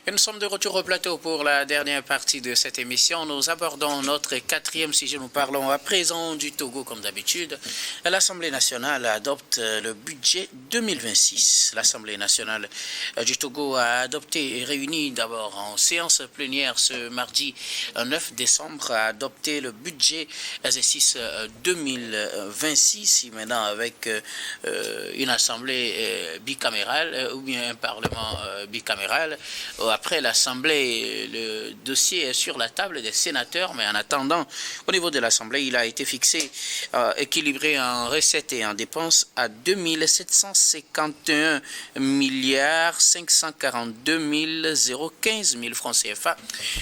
Et nous sommes de retour au plateau pour la dernière partie de cette émission. Nous abordons notre quatrième sujet. Nous parlons à présent du Togo, comme d'habitude. L'Assemblée nationale adopte le budget 2026. L'Assemblée nationale du Togo a adopté et réuni d'abord en séance plénière ce mardi 9 décembre, a adopté le budget exercice 2026, maintenant avec une assemblée bicamérale ou bien un parlement bicaméral. Après l'Assemblée, le dossier est sur la table des sénateurs, mais en attendant, au niveau de l'Assemblée, il a été fixé, équilibré en recettes et en dépenses à 2 751 milliards 542 015 000 francs CFA.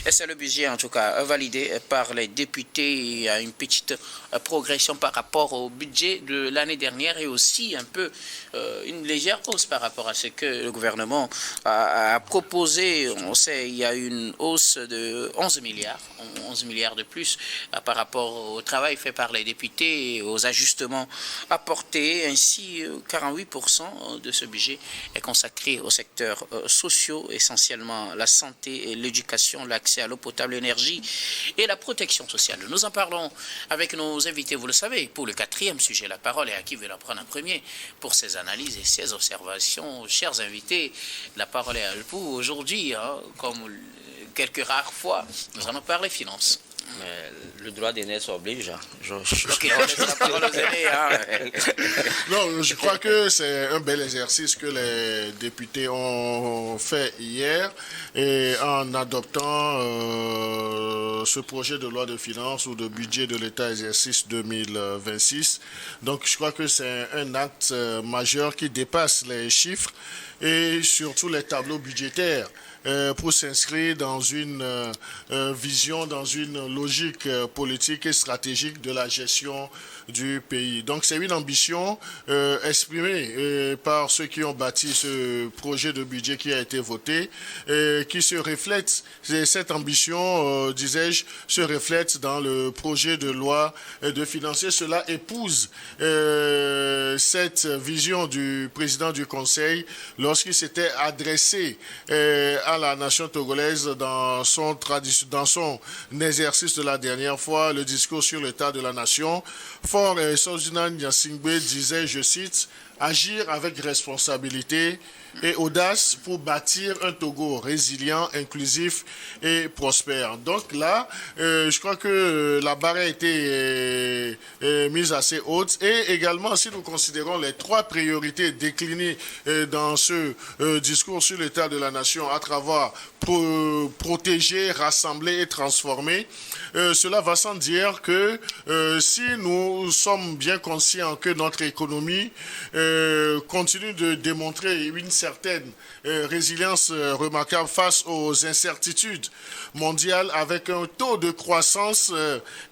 Et c'est le budget, en tout cas, validé par les députés. Il y a une petite progression par rapport au budget de l'année dernière et aussi un peu une légère hausse par rapport à ce que le gouvernement a proposé. On sait il y a une hausse de 11 milliards de plus par rapport au travail fait par les députés et aux ajustements apportés. Ainsi, 48% de ce budget est consacré aux secteurs sociaux, essentiellement la santé et l'éducation, l'accès à l'eau potable, l'énergie et la protection sociale. Nous en parlons avec nos invités, vous le savez, pour le quatrième sujet. La parole est à qui veut la prendre en premier pour ses analyses et ses observations. Chers invités, la parole est à vous aujourd'hui, comme quelques rares fois, nous allons parler finances. Mais le droit d'aînesse oblige. Ok, on laisse la parole aux aînés. Non, je crois que c'est un bel exercice que les députés ont fait hier et en adoptant ce projet de loi de finances ou de budget de l'État exercice 2026. Donc, je crois que c'est un acte majeur qui dépasse les chiffres et surtout les tableaux budgétaires pour s'inscrire dans une vision, dans une logique politique et stratégique de la gestion du pays. Donc c'est une ambition exprimée par ceux qui ont bâti ce projet de budget qui a été voté, qui se reflète, cette ambition, disais-je, se reflète dans le projet de loi de finances. Cela épouse cette vision du président du Conseil lorsqu'il s'était adressé à la nation togolaise dans son exercice de la dernière fois, le discours sur l'état de la nation. Fort Sosinan Nyasingbe disait, je cite, « Agir avec responsabilité et audace pour bâtir un Togo résilient, inclusif et prospère. » Donc là, je crois que la barre a été mise assez haute. Et également, si nous considérons les trois priorités déclinées dans ce discours sur l'état de la nation à travers protéger, rassembler et transformer, cela va sans dire que si nous sommes bien conscients que notre économie continue de démontrer une certaine résilience remarquable face aux incertitudes mondiales avec un taux de croissance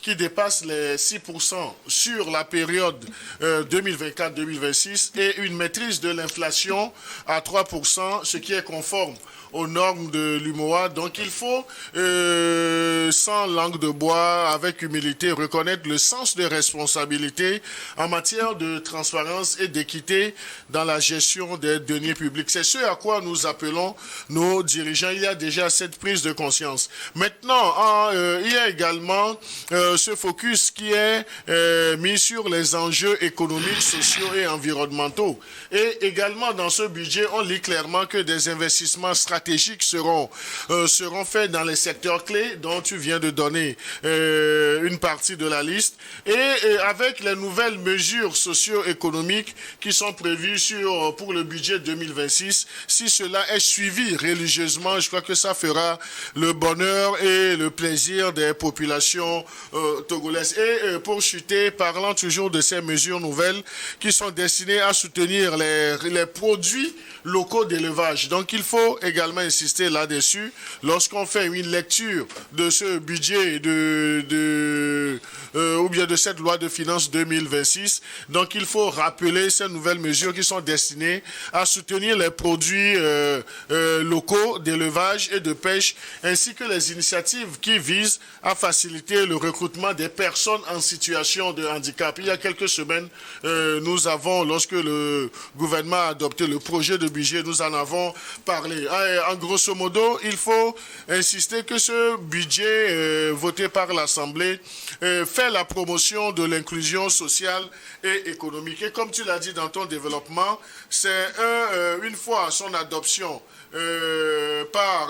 qui dépasse les 6% sur la période 2024-2026 et une maîtrise de l'inflation à 3%, ce qui est conforme aux normes de l'UMOA. Donc il faut, sans langue de bois, avec humilité, reconnaître le sens de responsabilité en matière de transparence et d'équité dans la gestion des deniers publics. C'est ce à quoi nous appelons nos dirigeants. Il y a déjà cette prise de conscience. Maintenant, il y a également ce focus qui est mis sur les enjeux économiques, sociaux et environnementaux. Et également dans ce budget, on lit clairement que des investissements stratégiques seront faits dans les secteurs clés dont tu viens de donner une partie de la liste et avec les nouvelles mesures socio-économiques qui sont prévues pour le budget 2026. Si cela est suivi religieusement, je crois que ça fera le bonheur et le plaisir des populations togolaises. Et pour chuter, parlant toujours de ces mesures nouvelles qui sont destinées à soutenir les produits locaux d'élevage. Donc il faut également insister là-dessus lorsqu'on fait une lecture de ce budget ou bien de cette loi de finances 2026. Donc il faut rappeler ces nouvelles mesures qui sont destinées à soutenir les produits locaux d'élevage et de pêche ainsi que les initiatives qui visent à faciliter le recrutement des personnes en situation de handicap. Il y a quelques semaines, nous avons, lorsque le gouvernement a adopté le projet de budget, nous en avons parlé. En grosso modo, faut insister que ce budget voté par l'Assemblée fait la promotion de l'inclusion sociale et économique. Et comme tu l'as dit dans ton développement, c'est une fois son adoption par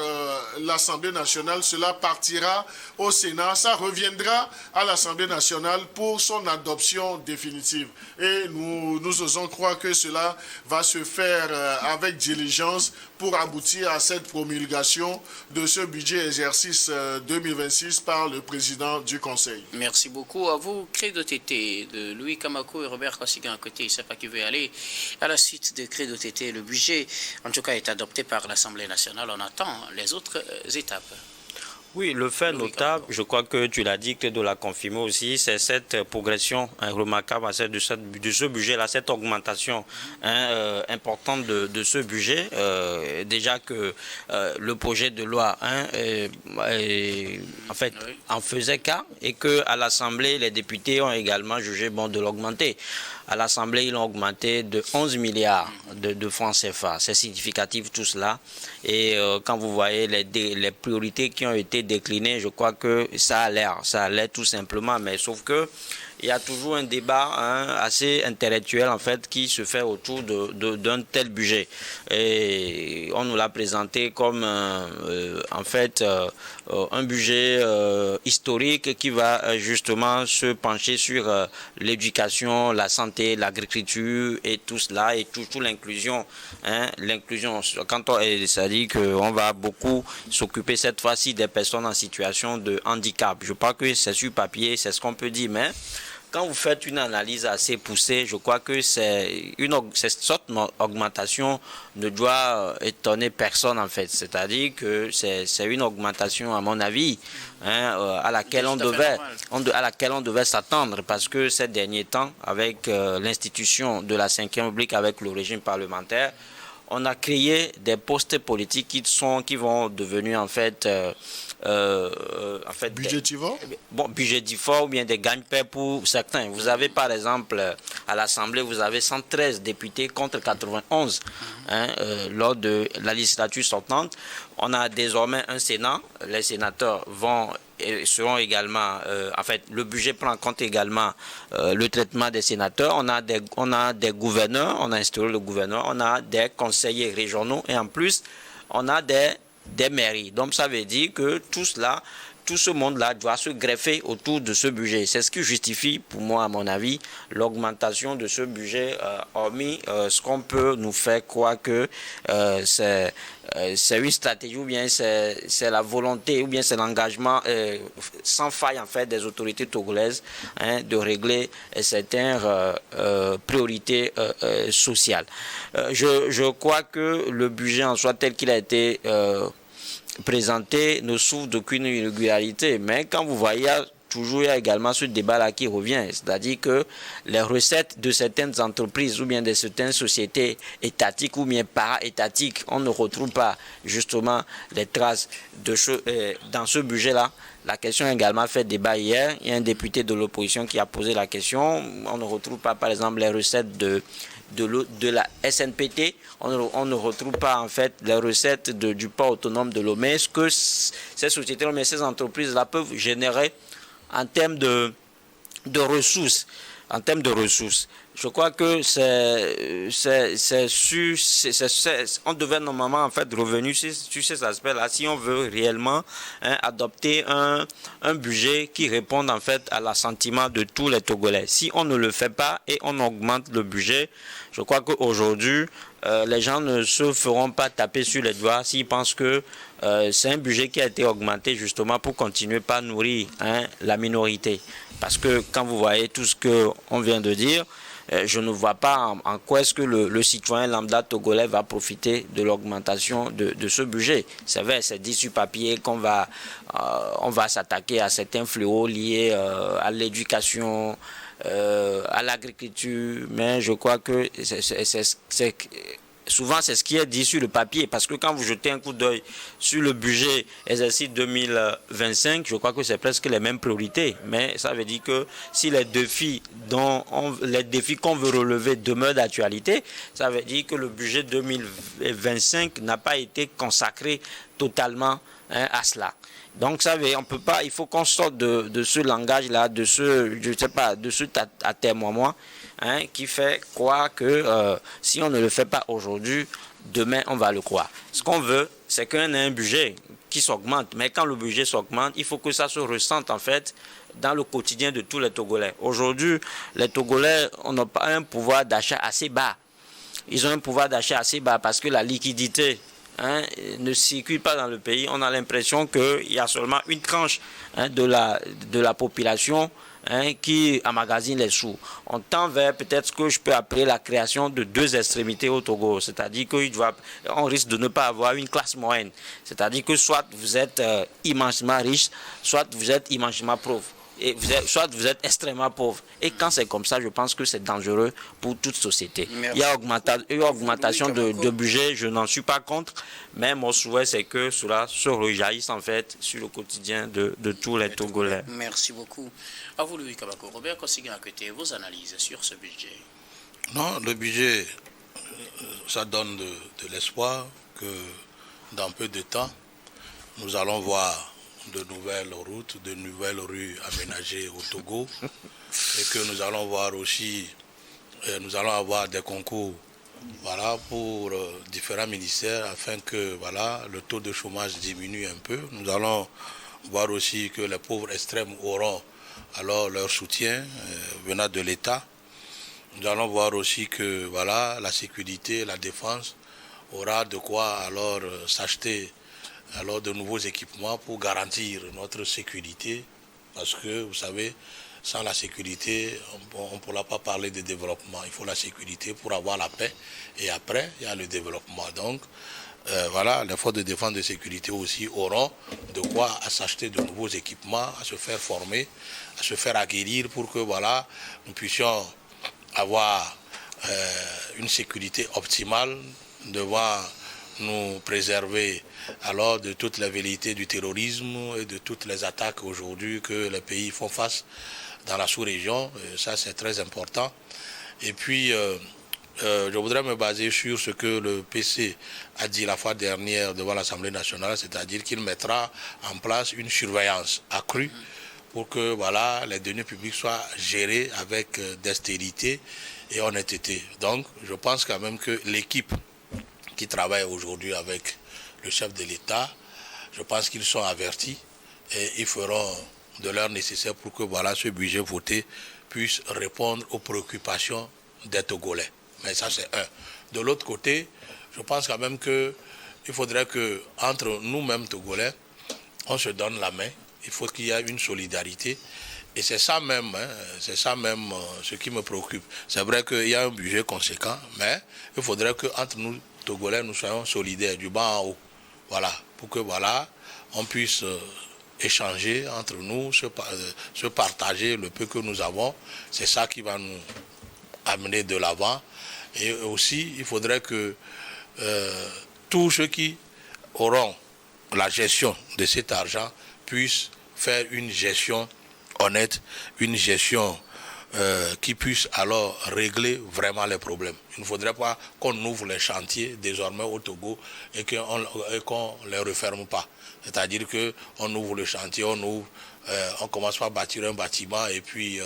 l'Assemblée nationale, cela partira au Sénat, ça reviendra à l'Assemblée nationale pour son adoption définitive. Et nous osons croire que cela va se faire avec diligence pour aboutir à cette promulgation de ce budget exercice 2026 par le président du Conseil. Merci beaucoup à vous. Credo Tété de Louis Kamako et Robert Kossigan à côté. Il ne sait pas qui veut aller à la suite de Credo Tété. Le budget, en tout cas, est adopté par l'Assemblée nationale. On attend les autres étapes. Oui, le fait notable, je crois que tu l'as dit, que de l'a confirmer aussi, c'est cette progression remarquable de ce budget-là, cette augmentation importante de ce budget. Déjà que le projet de loi en faisait cas et qu'à l'Assemblée, les députés ont également jugé bon de l'augmenter. À l'Assemblée, ils l'ont augmenté de 11 milliards de francs CFA. C'est significatif tout cela. Et quand vous voyez les priorités qui ont été déclinées, je crois que ça a l'air tout simplement. Mais sauf que il y a toujours un débat assez intellectuel en fait qui se fait autour d'un tel budget. Et on nous l'a présenté comme en fait un budget historique qui va justement se pencher sur l'éducation, la santé, l'agriculture et tout cela et tout l'inclusion. L'inclusion, c'est-à-dire qu'on va beaucoup s'occuper cette fois-ci des personnes en situation de handicap. Je crois que c'est sur papier, c'est ce qu'on peut dire, mais quand vous faites une analyse assez poussée, je crois que cette sorte d'augmentation ne doit étonner personne en fait. C'est-à-dire que c'est une augmentation, à mon avis, à laquelle on devait s'attendre parce que ces derniers temps, avec l'institution de la Ve République, avec le régime parlementaire, on a créé des postes politiques qui vont devenir en fait budgétivores. Budgétivores ou bien des gagne-pains pour certains. Vous avez par exemple à l'Assemblée, vous avez 113 députés contre 91 lors de la législature sortante. On a désormais un Sénat. Les sénateurs seront également, le budget prend en compte également le traitement des sénateurs. On a des gouverneurs, on a instauré le gouverneur, on a des conseillers régionaux et en plus, on a des mairies. Donc ça veut dire que tout ce monde-là doit se greffer autour de ce budget. C'est ce qui justifie, pour moi, à mon avis, l'augmentation de ce budget, hormis ce qu'on peut nous faire croire que c'est une stratégie ou bien c'est la volonté ou bien c'est l'engagement sans faille en fait des autorités togolaises de régler certaines priorités sociales. Je crois que le budget en soi tel qu'il a été présenté ne souffre d'aucune irrégularité, mais quand vous voyez toujours il y a également ce débat-là qui revient, c'est-à-dire que les recettes de certaines entreprises ou bien de certaines sociétés étatiques ou bien para-étatiques, on ne retrouve pas justement les traces dans ce budget-là. La question a également fait débat hier. Il y a un député de l'opposition qui a posé la question. On ne retrouve pas, par exemple, les recettes de la SNPT. On ne retrouve pas, en fait, les recettes du port autonome de Lomé. Est-ce que ces sociétés, mais ces entreprises-là peuvent générer en termes de ressources. Je crois que on devait normalement en fait revenir sur ces aspects-là si on veut réellement adopter un budget qui réponde en fait à l'assentiment de tous les Togolais. Si on ne le fait pas et on augmente le budget, je crois qu'aujourd'hui, les gens ne se feront pas taper sur les doigts s'ils pensent que c'est un budget qui a été augmenté justement pour continuer par nourrir la minorité. Parce que quand vous voyez tout ce qu'on vient de dire, je ne vois pas en quoi est-ce que le citoyen lambda togolais va profiter de l'augmentation de ce budget. C'est vrai, c'est dit sur papier qu'on va s'attaquer à certains fléaux liés à l'éducation, à l'agriculture, mais je crois que souvent, c'est ce qui est dit sur le papier, parce que quand vous jetez un coup d'œil sur le budget exercice 2025, je crois que c'est presque les mêmes priorités. Mais ça veut dire que si les défis qu'on veut relever demeurent d'actualité, ça veut dire que le budget 2025 n'a pas été consacré totalement à cela. Donc, ça veut, on peut pas, il faut qu'on sorte de ce langage-là, de ce atermoiement, qui fait croire que si on ne le fait pas aujourd'hui, demain on va le croire. Ce qu'on veut, c'est qu'on ait un budget qui s'augmente. Mais quand le budget s'augmente, il faut que ça se ressente en fait dans le quotidien de tous les Togolais. Aujourd'hui, les Togolais n'ont pas un pouvoir d'achat assez bas. Ils ont un pouvoir d'achat assez bas parce que la liquidité ne circule pas dans le pays. On a l'impression qu'il y a seulement une tranche de la population qui emmagasine les sous. On tend vers peut-être ce que je peux appeler la création de deux extrémités au Togo. C'est-à-dire qu'on risque de ne pas avoir une classe moyenne. C'est-à-dire que soit vous êtes immensément riche, soit vous êtes immensément pauvre. Soit vous êtes extrêmement pauvre. Et quand c'est comme ça, je pense que c'est dangereux pour toute société. Merci. Il y a augmentation de budget, je n'en suis pas contre, mais mon souhait, c'est que cela se rejaillisse en fait sur le quotidien de tous les Togolais. Merci beaucoup. À vous, Louis Kabako. Robert Kossigna, vos analyses sur ce budget? Non, le budget, ça donne de l'espoir que dans peu de temps, nous allons voir de nouvelles routes, de nouvelles rues aménagées au Togo, et que nous allons voir aussi, nous allons avoir des concours, voilà, pour différents ministères afin que, voilà, le taux de chômage diminue un peu. Nous allons voir aussi que les pauvres extrêmes auront alors leur soutien venant de l'État. Nous allons voir aussi que, voilà, la sécurité, la défense aura de quoi alors s'acheter alors de nouveaux équipements pour garantir notre sécurité, parce que vous savez, sans la sécurité, on ne pourra pas parler de développement. Il faut la sécurité pour avoir la paix, et après, il y a le développement. Donc, voilà, les forces de défense et de sécurité aussi auront de quoi à s'acheter de nouveaux équipements, à se faire former, à se faire aguerrir pour que, voilà, nous puissions avoir une sécurité optimale, devant nous préserver alors de toutes les velléités du terrorisme et de toutes les attaques aujourd'hui que les pays font face dans la sous-région. Ça, c'est très important. Et puis, je voudrais me baser sur ce que le PC a dit la fois dernière devant l'Assemblée nationale, c'est-à-dire qu'il mettra en place une surveillance accrue pour que, voilà, les deniers publics soient gérés avec dextérité et honnêteté. Donc, je pense quand même que l'équipe qui travaillent aujourd'hui avec le chef de l'État, je pense qu'ils sont avertis et ils feront de leur nécessaire pour que, voilà, ce budget voté puisse répondre aux préoccupations des Togolais. Mais ça, c'est un. De l'autre côté, je pense quand même qu'il faudrait que, entre nous-mêmes Togolais, on se donne la main. Il faut qu'il y ait une solidarité. Et c'est ça même, ce qui me préoccupe. C'est vrai qu'il y a un budget conséquent, mais il faudrait qu'entre nous, Togolais, nous soyons solidaires du bas en haut. Voilà, pour que, voilà, on puisse échanger entre nous, se partager le peu que nous avons. C'est ça qui va nous amener de l'avant. Et aussi, il faudrait que tous ceux qui auront la gestion de cet argent puissent faire une gestion honnête, une gestion qui puisse alors régler vraiment les problèmes. Il ne faudrait pas qu'on ouvre les chantiers désormais au Togo et qu'on ne les referme pas. C'est-à-dire qu'on ouvre le chantier, on commence par bâtir un bâtiment et puis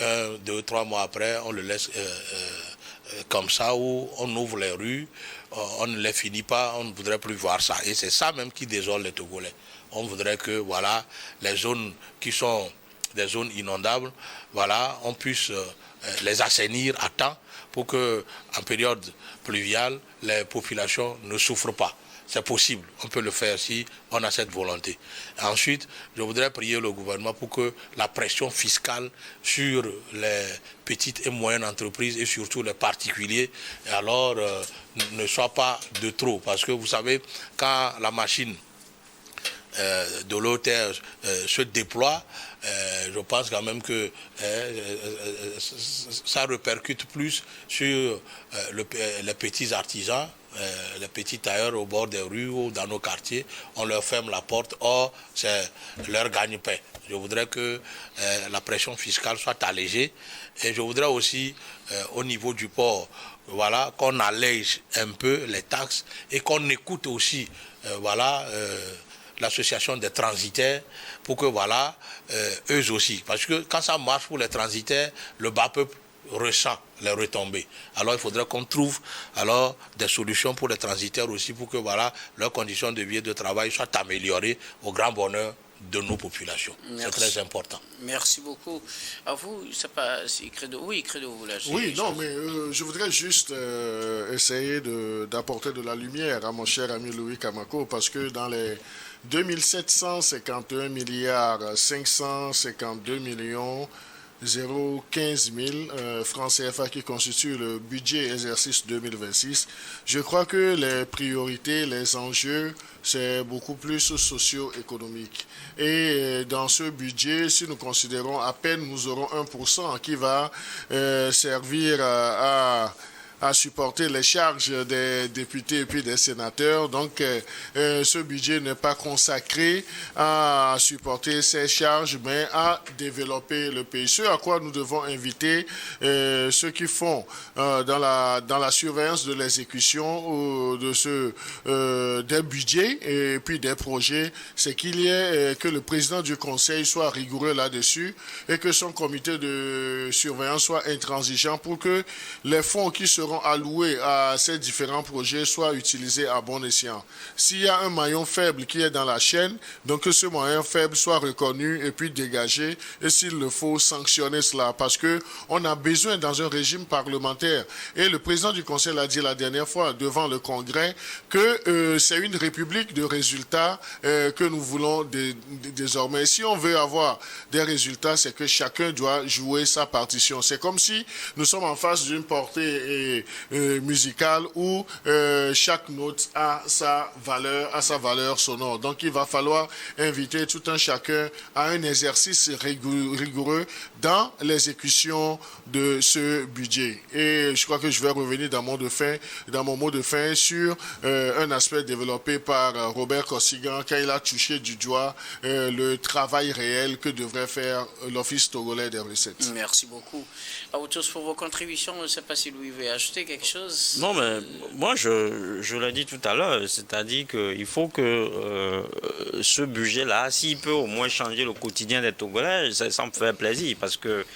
1, 2, 3 mois après, on le laisse comme ça, où on ouvre les rues, on ne les finit pas, on ne voudrait plus voir ça. Et c'est ça même qui désole les Togolais. On voudrait que, voilà, les zones qui sont des zones inondables, voilà, on puisse les assainir à temps pour que, en période pluviale, les populations ne souffrent pas. C'est possible, on peut le faire si on a cette volonté. Ensuite, je voudrais prier le gouvernement pour que la pression fiscale sur les petites et moyennes entreprises et surtout les particuliers, alors ne soit pas de trop. Parce que vous savez, quand la machine de l'eau terre se déploie, je pense quand même que ça répercute plus sur les petits artisans, les petits tailleurs au bord des rues ou dans nos quartiers. On leur ferme la porte, or c'est leur gagne-pain. Je voudrais que la pression fiscale soit allégée, et je voudrais aussi au niveau du port, voilà, qu'on allège un peu les taxes et qu'on écoute aussi l'association des transitaires pour que voilà, eux aussi, parce que quand ça marche pour les transitaires, le bas peuple ressent les retombées. Alors il faudrait qu'on trouve alors des solutions pour les transitaires aussi pour que voilà, leurs conditions de vie et de travail soient améliorées au grand bonheur de nos populations. C'est très important. Merci beaucoup. À vous, c'est pas Credo. Oui, Credo, vous lâchez. Oui, non, mais je voudrais juste essayer d'apporter de la lumière à mon cher ami Louis Kamako, parce que dans les 2751 milliards 552 millions 015 000 francs CFA qui constituent le budget exercice 2026. Je crois que les priorités, les enjeux, c'est beaucoup plus socio-économique. Et dans ce budget, si nous considérons à peine nous aurons 1% qui va servir à supporter les charges des députés et puis des sénateurs. Donc, ce budget n'est pas consacré à supporter ces charges, mais à développer le pays. Ce à quoi nous devons inviter ceux qui font dans la surveillance de l'exécution des budgets et puis des projets, c'est qu'il y ait que le président du Conseil soit rigoureux là-dessus et que son comité de surveillance soit intransigeant pour que les fonds qui seront alloués à ces différents projets soient utilisés à bon escient. S'il y a un maillon faible qui est dans la chaîne, donc que ce maillon faible soit reconnu et puis dégagé, et s'il le faut, sanctionner cela, parce que on a besoin dans un régime parlementaire. Et le président du Conseil l'a dit la dernière fois devant le Congrès que c'est une république de résultats que nous voulons désormais. Si on veut avoir des résultats, c'est que chacun doit jouer sa partition. C'est comme si nous sommes en face d'une portée musicale où chaque note a sa valeur sonore. Donc il va falloir inviter tout un chacun à un exercice rigoureux dans l'exécution de ce budget. Et je crois que je vais revenir dans mon mot de fin sur un aspect développé par Robert Kossigand quand il a touché du doigt le travail réel que devrait faire l'Office togolais des recettes. Merci beaucoup à vous tous pour vos contributions. Je ne sais pas si Louis veut ajouter quelque chose. Non, mais moi, je l'ai dit tout à l'heure, c'est-à-dire qu'il faut que ce budget-là, s'il peut au moins changer le quotidien des Togolais, ça me fait plaisir, parce que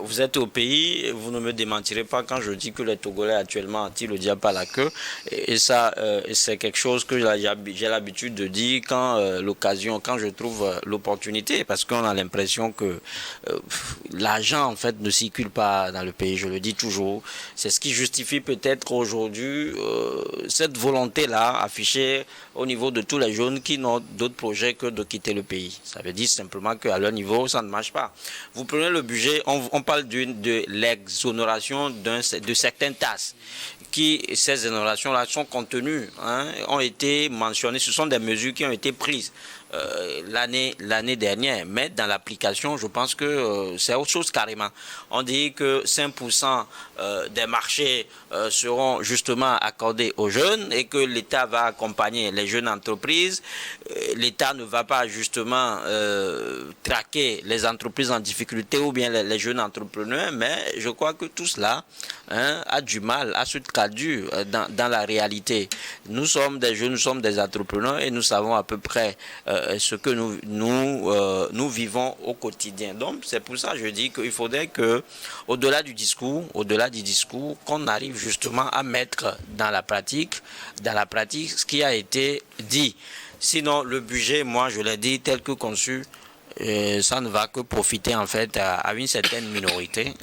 vous êtes au pays, vous ne me démentirez pas quand je dis que les Togolais actuellement tirent le diable à la queue, et ça, c'est quelque chose que j'ai l'habitude de dire quand je trouve l'opportunité, parce qu'on a l'impression que l'argent, en fait, ne circule pas dans le pays, je le dis toujours. C'est ce qui justifie peut-être aujourd'hui cette volonté-là affichée au niveau de tous les jeunes qui n'ont d'autre projet que de quitter le pays. Ça veut dire simplement qu'à leur niveau, ça ne marche pas. Vous prenez le budget, on parle de l'exonération de certaines taxes. Ces exonérations-là sont contenues, ont été mentionnées, ce sont des mesures qui ont été prises l'année dernière, mais dans l'application, je pense que c'est autre chose carrément. On dit que 5% des marchés seront justement accordés aux jeunes et que l'État va accompagner les jeunes entreprises. L'État ne va pas justement traquer les entreprises en difficulté ou bien les jeunes entrepreneurs, mais je crois que tout cela a du mal à se traduire dans la réalité. Nous sommes des jeunes, nous sommes des entrepreneurs et nous savons à peu près ce que nous vivons au quotidien. Donc c'est pour ça que je dis qu'il faudrait que, au-delà du discours, qu'on arrive justement à mettre dans la pratique ce qui a été dit. Sinon, le budget, moi je l'ai dit, tel que conçu, ça ne va que profiter en fait à une certaine minorité.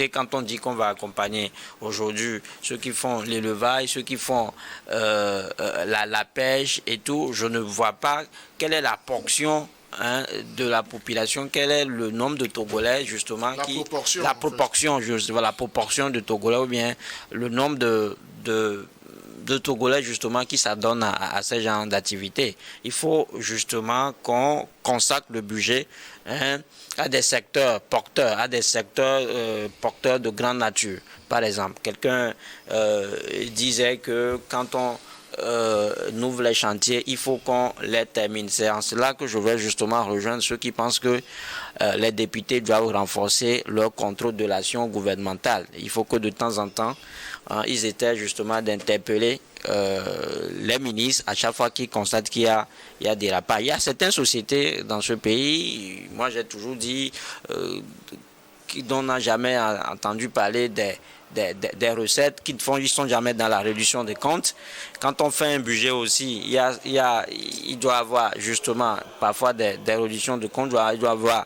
Quand on dit qu'on va accompagner aujourd'hui ceux qui font l'élevage, ceux qui font la pêche et tout, je ne vois pas quelle est la portion de la population, quel est le nombre de Togolais justement la proportion de Togolais ou bien le nombre de Togolais justement qui s'adonnent à ce genre d'activité. Il faut justement qu'on consacre le budget à des secteurs porteurs, porteurs de grande nature. Par exemple, quelqu'un disait que quand on ouvre les chantiers, il faut qu'on les termine. C'est en cela que je vais justement rejoindre ceux qui pensent que les députés doivent renforcer leur contrôle de l'action gouvernementale. Il faut que de temps en temps, ils essaient justement d'interpeller les ministres à chaque fois qu'ils constatent qu'il y a des dérapage. Il y a certaines sociétés dans ce pays, moi j'ai toujours dit, dont on n'a jamais entendu parler des recettes qu'ils font, ils sont jamais dans la réduction des comptes. Quand on fait un budget aussi, il doit avoir justement parfois des réductions de comptes, il doit avoir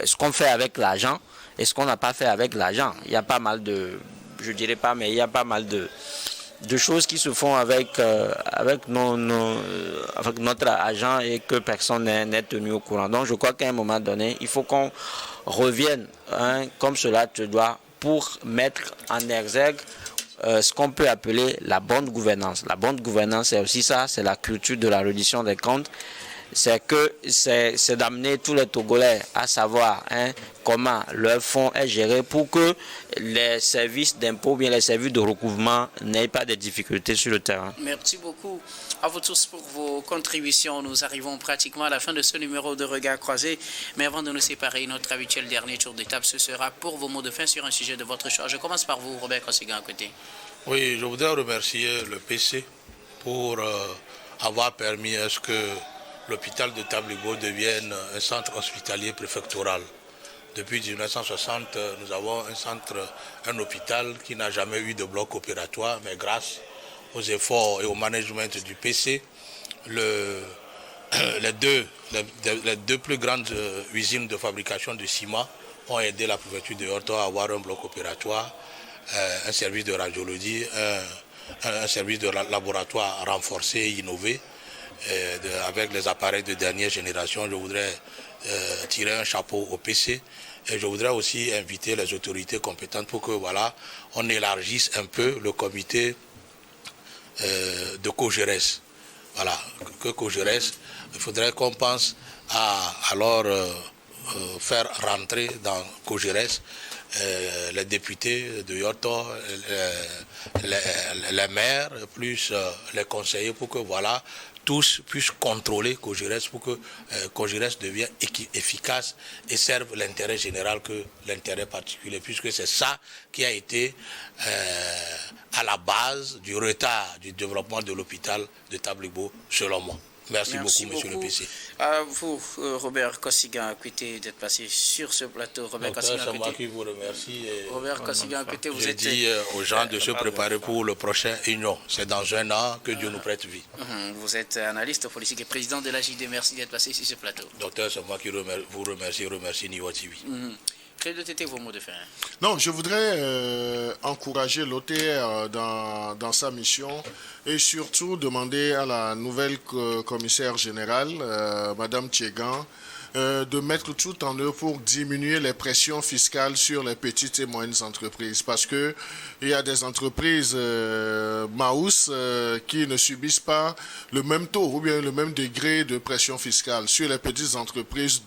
ce qu'on fait avec l'argent et ce qu'on n'a pas fait avec l'argent. Il y a pas mal de, je dirais pas, mais il y a pas mal de choses qui se font avec notre argent et que personne n'est tenu au courant. Donc je crois qu'à un moment donné, il faut qu'on revienne comme cela te doit pour mettre en exergue ce qu'on peut appeler la bonne gouvernance. La bonne gouvernance, c'est aussi ça, c'est la culture de la reddition des comptes. C'est d'amener tous les Togolais à savoir comment leur fonds est géré pour que les services d'impôt, bien les services de recouvrement n'aient pas de difficultés sur le terrain. Merci beaucoup à vous tous pour vos contributions. Nous arrivons pratiquement à la fin de ce numéro de Regard Croisé. Mais avant de nous séparer, notre habituel dernier tour d'étape, ce sera pour vos mots de fin sur un sujet de votre choix. Je commence par vous, Robert Kossigan, à côté. Oui, je voudrais remercier le PC pour avoir permis à ce que l'hôpital de Tablibo devienne un centre hospitalier préfectoral. Depuis 1960, nous avons un hôpital qui n'a jamais eu de bloc opératoire, mais grâce aux efforts et au management du PC, les deux plus grandes usines de fabrication de ciment ont aidé la préfecture de Yorto à avoir un bloc opératoire, un service de radiologie, un service de laboratoire renforcé et innové, avec les appareils de dernière génération. Je voudrais tirer un chapeau au PC et je voudrais aussi inviter les autorités compétentes pour que on élargisse un peu le comité de COGERES. Voilà, que COGERES, il faudrait qu'on pense à alors faire rentrer dans COGERES les députés de Yorto, les maires, plus les conseillers pour que tous puissent contrôler COGERES pour que COGERES devienne efficace et serve l'intérêt général que l'intérêt particulier, puisque c'est ça qui a été à la base du retard du développement de l'hôpital de Tablibo, selon moi. Merci beaucoup, monsieur le PC. À vous, Robert Kossigan, d'être passé sur ce plateau. Robert Kossigan, c'est moi qui vous remercie. Robert Kossigan, vous êtes... Je dis aux gens de se préparer pour le prochain Union. C'est dans un an que Dieu nous prête vie. Vous êtes analyste politique et président de la JD. Merci d'être passé sur ce plateau. Docteur, c'est moi qui vous remercie Niwa TV. Quels étaient vos mots de fin? Non, je voudrais encourager l'OTR dans sa mission et surtout demander à la nouvelle commissaire générale, Madame Tchegan, de mettre tout en œuvre pour diminuer les pressions fiscales sur les petites et moyennes entreprises. Parce que il y a des entreprises Maus qui ne subissent pas le même taux ou bien le même degré de pression fiscale. Sur les petites entreprises,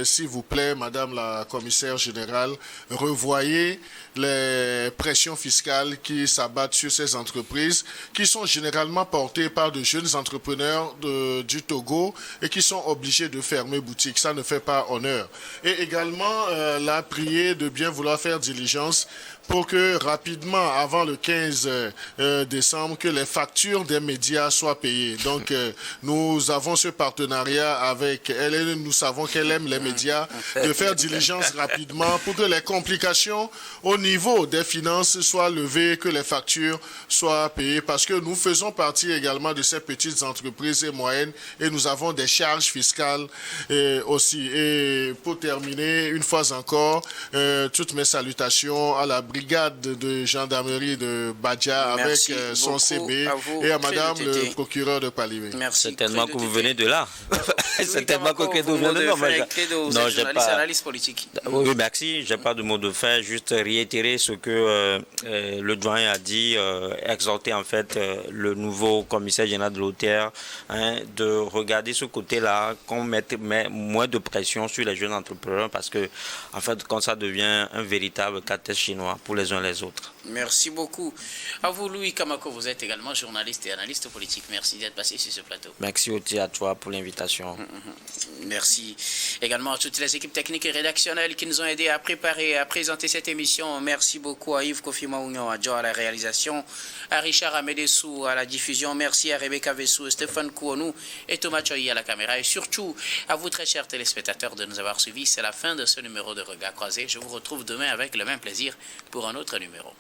s'il vous plaît, Madame la commissaire générale, revoyez les pressions fiscales qui s'abattent sur ces entreprises, qui sont généralement portées par de jeunes entrepreneurs du Togo et qui sont obligés de fermer boutique. Ça ne fait pas honneur. Et également, la prier de bien vouloir faire diligence pour que rapidement, avant le 15 décembre, que les factures des médias soient payées. Donc, nous avons ce partenariat avec elle et nous savons qu'elle aime les médias, de faire diligence rapidement pour que les complications au niveau des finances soient levées, que les factures soient payées, parce que nous faisons partie également de ces petites entreprises et moyennes et nous avons des charges fiscales aussi. Et pour terminer, une fois encore, toutes mes salutations à la brigade de gendarmerie de Badja avec son CB et à Madame le procureur de Palibé. Merci. Certainement que vous venez de là. C'était pas que de non, j'ai pas. Analyste politique. Oui, merci. J'ai pas de mot de faire. Juste réitérer ce que le doyen a dit, exhorter en fait le nouveau commissaire général de l'OTR de regarder ce côté-là, qu'on mette moins de pression sur les jeunes entrepreneurs parce que en fait, quand ça devient un véritable casse-tête chinois pour les uns et les autres. Merci beaucoup. À vous, Louis Kamako, vous êtes également journaliste et analyste politique. Merci d'être passé sur ce plateau. Merci aussi à toi pour l'invitation. Merci également à toutes les équipes techniques et rédactionnelles qui nous ont aidés à préparer et à présenter cette émission. Merci beaucoup à Yves Kofi Maounion, à Joe à la réalisation, à Richard Amedessou à la diffusion. Merci à Rebecca Vessou, Stéphane Kouonou et Thomas Choyi à la caméra. Et surtout à vous, très chers téléspectateurs, de nous avoir suivis. C'est la fin de ce numéro de Regard Croisé. Je vous retrouve demain avec le même plaisir pour un autre numéro.